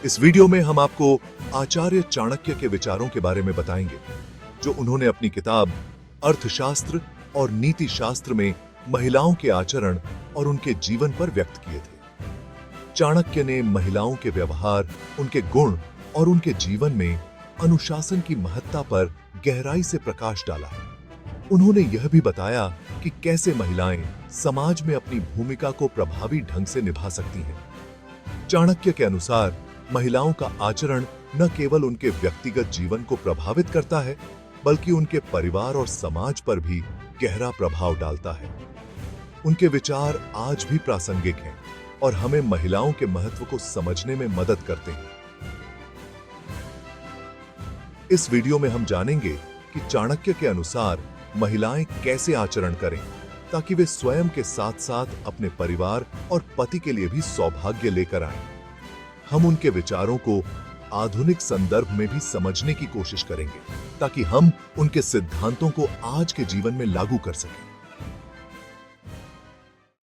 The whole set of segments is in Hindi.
इस वीडियो में हम आपको आचार्य चाणक्य के विचारों के बारे में बताएंगे, जो उन्होंने अपनी किताब अर्थशास्त्र और नीति शास्त्र में महिलाओं के आचरण और उनके जीवन पर व्यक्त किए थे। चाणक्य ने महिलाओं के व्यवहार, उनके गुण और उनके जीवन में अनुशासन की महत्ता पर गहराई से प्रकाश डाला। उन्होंने यह भी बताया कि कैसे महिलाएं समाज में अपनी भूमिका को प्रभावी ढंग से निभा सकती हैं। चाणक्य के अनुसार महिलाओं का आचरण न केवल उनके व्यक्तिगत जीवन को प्रभावित करता है, बल्कि उनके परिवार और समाज पर भी गहरा प्रभाव डालता है। उनके विचार आज भी प्रासंगिक हैं और हमें महिलाओं के महत्व को समझने में मदद करते हैं। इस वीडियो में हम जानेंगे कि चाणक्य के अनुसार महिलाएं कैसे आचरण करें ताकि वे स्वयं के साथ साथ अपने परिवार और पति के लिए भी सौभाग्य लेकर आएं। हम उनके विचारों को आधुनिक संदर्भ में भी समझने की कोशिश करेंगे ताकि हम उनके सिद्धांतों को आज के जीवन में लागू कर सकें।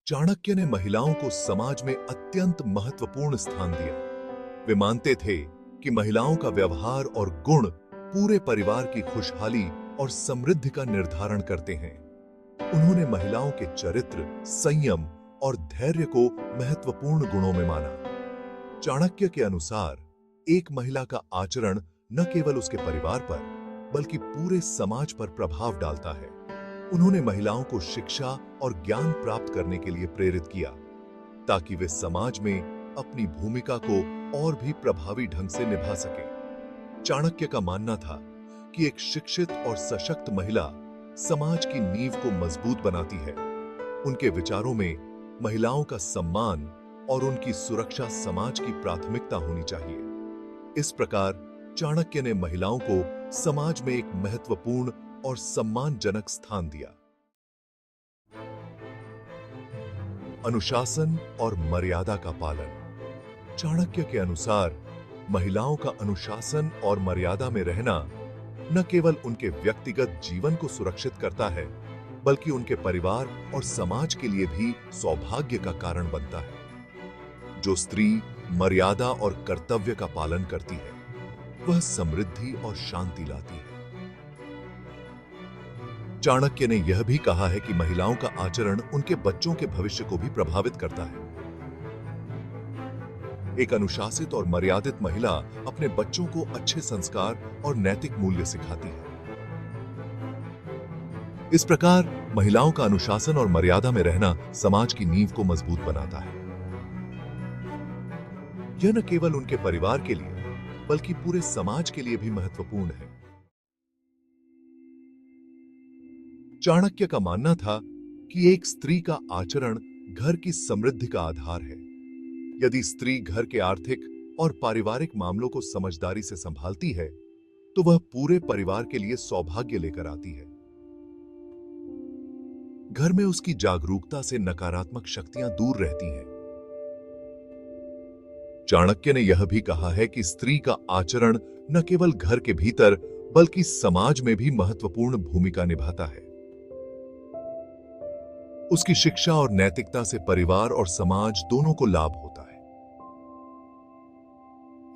चाणक्य ने महिलाओं को समाज में अत्यंत महत्वपूर्ण स्थान दिया। वे मानते थे कि महिलाओं का व्यवहार और गुण पूरे परिवार की खुशहाली और समृद्धि का निर्धारण करते हैं। उन्होंने महिलाओं के चरित्र, संयम और धैर्य को महत्वपूर्ण गुणों में माना। चाणक्य के अनुसार एक महिला का आचरण न केवल उसके परिवार पर, बल्कि पूरे समाज पर प्रभाव डालता है। उन्होंने महिलाओं को शिक्षा और ज्ञान प्राप्त करने के लिए प्रेरित किया, ताकि वे समाज में अपनी भूमिका को और भी प्रभावी ढंग से निभा सकें। चाणक्य का मानना था कि एक शिक्षित और सशक्त महिला समाज की नींव को मजबूत बनाती है। उनके विचारों में महिलाओं का सम्मान और उनकी सुरक्षा समाज की प्राथमिकता होनी चाहिए। इस प्रकार चाणक्य ने महिलाओं को समाज में एक महत्वपूर्ण और सम्मानजनक स्थान दिया। अनुशासन और मर्यादा का पालन। चाणक्य के अनुसार महिलाओं का अनुशासन और मर्यादा में रहना न केवल उनके व्यक्तिगत जीवन को सुरक्षित करता है, बल्कि उनके परिवार और समाज के लिए भी सौभाग्य का कारण बनता है। जो स्त्री मर्यादा और कर्तव्य का पालन करती है, वह समृद्धि और शांति लाती है। चाणक्य ने यह भी कहा है कि महिलाओं का आचरण उनके बच्चों के भविष्य को भी प्रभावित करता है। एक अनुशासित और मर्यादित महिला अपने बच्चों को अच्छे संस्कार और नैतिक मूल्य सिखाती है। इस प्रकार महिलाओं का अनुशासन और मर्यादा में रहना समाज की नींव को मजबूत बनाता है। यह न केवल उनके परिवार के लिए, बल्कि पूरे समाज के लिए भी महत्वपूर्ण है। चाणक्य का मानना था कि एक स्त्री का आचरण घर की समृद्धि का आधार है। यदि स्त्री घर के आर्थिक और पारिवारिक मामलों को समझदारी से संभालती है, तो वह पूरे परिवार के लिए सौभाग्य लेकर आती है। घर में उसकी जागरूकता से नकारात्मक शक्तियां दूर रहती हैं। चाणक्य ने यह भी कहा है कि स्त्री का आचरण न केवल घर के भीतर, बल्कि समाज में भी महत्वपूर्ण भूमिका निभाता है। उसकी शिक्षा और नैतिकता से परिवार और समाज दोनों को लाभ होता है।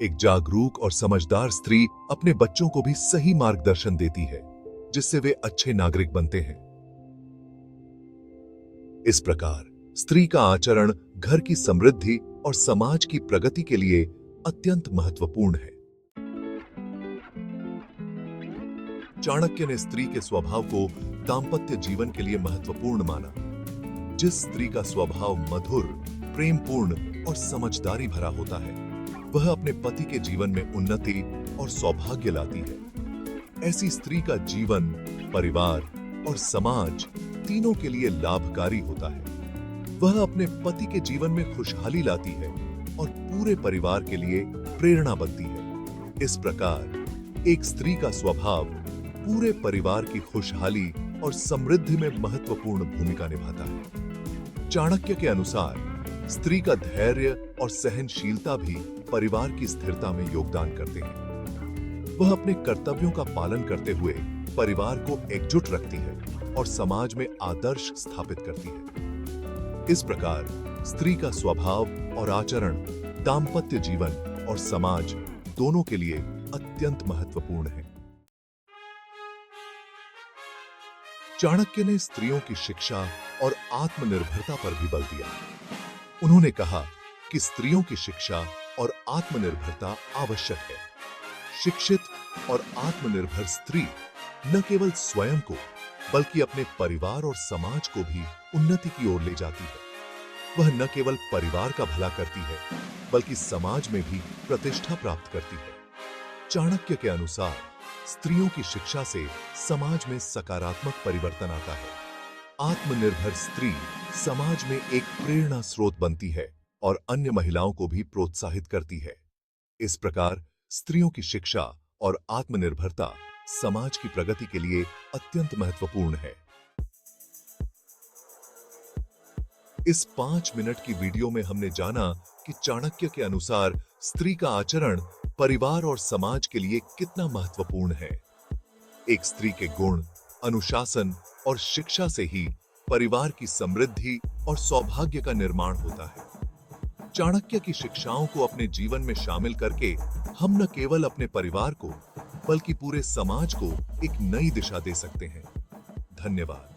एक जागरूक और समझदार स्त्री अपने बच्चों को भी सही मार्गदर्शन देती है, जिससे वे अच्छे नागरिक बनते हैं। इस प्रकार स्त्री का आचरण घर की समृद्धि और समाज की प्रगति के लिए अत्यंत महत्वपूर्ण है। चाणक्य ने स्त्री के स्वभाव को दांपत्य जीवन के लिए महत्वपूर्ण माना। जिस स्त्री का स्वभाव मधुर, प्रेमपूर्ण और समझदारी भरा होता है, वह अपने पति के जीवन में उन्नति और सौभाग्य लाती है। ऐसी स्त्री का जीवन, परिवार और समाज तीनों के लिए लाभकारी होता है। वह अपने पति के जीवन में खुशहाली लाती है और पूरे परिवार के लिए प्रेरणा बनती है। इस प्रकार एक स्त्री का स्वभाव पूरे परिवार की खुशहाली और समृद्धि में महत्वपूर्ण भूमिका निभाता है। चाणक्य के अनुसार स्त्री का धैर्य और सहनशीलता भी परिवार की स्थिरता में योगदान करते हैं। वह अपने कर्तव्यों का पालन करते हुए परिवार को एकजुट रखती है और समाज में आदर्श स्थापित करती है। इस प्रकार स्त्री का स्वभाव और आचरण दांपत्य जीवन और समाज दोनों के लिए अत्यंत महत्वपूर्ण है। चाणक्य ने स्त्रियों की शिक्षा और आत्मनिर्भरता पर भी बल दिया। उन्होंने कहा कि स्त्रियों की शिक्षा और आत्मनिर्भरता आवश्यक है। शिक्षित और आत्मनिर्भर स्त्री न केवल स्वयं को बल्कि अपने परिवार और समाज को भी उन्नति की ओर ले जाती है। वह न केवल परिवार का भला करती है बल्कि समाज में भी प्रतिष्ठा प्राप्त करती है। चाणक्य के अनुसार स्त्रियों की शिक्षा से समाज में सकारात्मक परिवर्तन आता है। आत्मनिर्भर स्त्री समाज में एक प्रेरणा स्रोत बनती है और अन्य महिलाओं को भी प्रोत्साहित करती है। इस प्रकार स्त्रियों की शिक्षा और आत्मनिर्भरता समाज की प्रगति के लिए अत्यंत महत्वपूर्ण है। इस 5 मिनट की वीडियो में हमने जाना कि चाणक्य के अनुसार स्त्री का आचरण परिवार और समाज के लिए कितना महत्वपूर्ण है। एक स्त्री के गुण, अनुशासन और शिक्षा से ही परिवार की समृद्धि और सौभाग्य का निर्माण होता है। चाणक्य की शिक्षाओं को अपने जीवन में शामिल करके हम न केवल अपने परिवार को बल्कि पूरे समाज को एक नई दिशा दे सकते हैं। धन्यवाद।